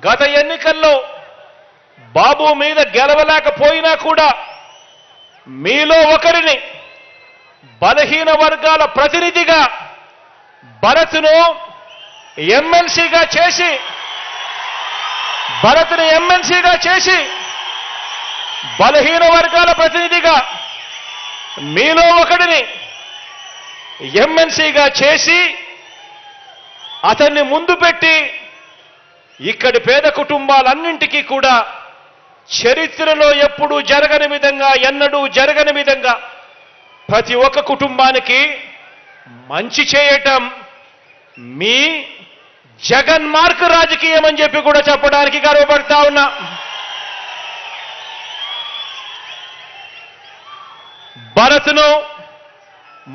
గత ఎన్నికల్లో బాబు మీద గెలవలేకపోయినా కూడా మీలో ఒకరిని బలహీన వర్గాల ప్రతినిధిగా భరత్ను ఎమ్మెల్సీగా చేసి బలహీన వర్గాల ప్రతినిధిగా మీలో ఒకడిని ఎమ్మెల్సీగా చేసి అతన్ని ముందు పెట్టి ఇక్కడి పేద కుటుంబాలన్నింటికీ కూడా చరిత్రలో ఎప్పుడూ జరగని విధంగా ఎన్నడూ జరగని విధంగా ప్రతి ఒక్క కుటుంబానికి మంచి చేయటం మీ జగన్ మార్క్ రాజకీయం అని చెప్పి కూడా చెప్పడానికి గర్వపడతా ఉన్నా. భరత్ను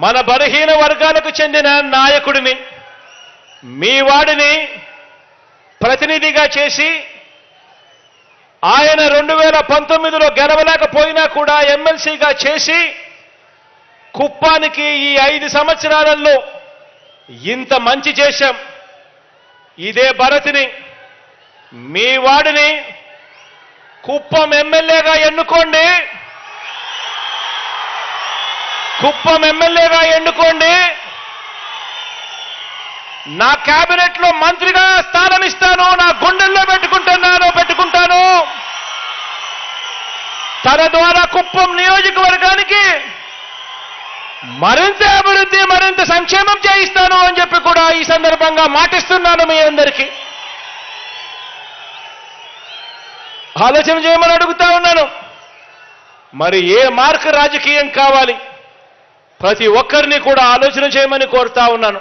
మన బలహీన వర్గాలకు చెందిన నాయకుడిని మీ వాడిని ప్రతినిధిగా చేసి ఆయన 2019లో గెలవలేకపోయినా కూడా ఎమ్మెల్సీగా చేసి కుప్పానికి ఈ 5 సంవత్సరాలలో ఇంత మంచి చేశాం. ఇదే భరత్ని మీ వాడిని కుప్పం ఎమ్మెల్యేగా ఎన్నుకోండి. నా క్యాబినెట్లో మంత్రిగా స్థానం ఇస్తాను, నా గుండెల్లో పెట్టుకుంటాను. తన ద్వారా కుప్పం నియోజకవర్గానికి మరింత అభివృద్ధి, మరింత సంక్షేమం చేయిస్తాను అని చెప్పి కూడా ఈ సందర్భంగా మాటిస్తున్నాను మీ అందరికీ. ఆలోచన చేయమని అడుగుతా ఉన్నాను. మరి ఏ మార్క్ రాజకీయం కావాలి? ప్రతి ఒక్కరిని కూడా ఆలోచన చేయమని కోరుతా ఉన్నాను.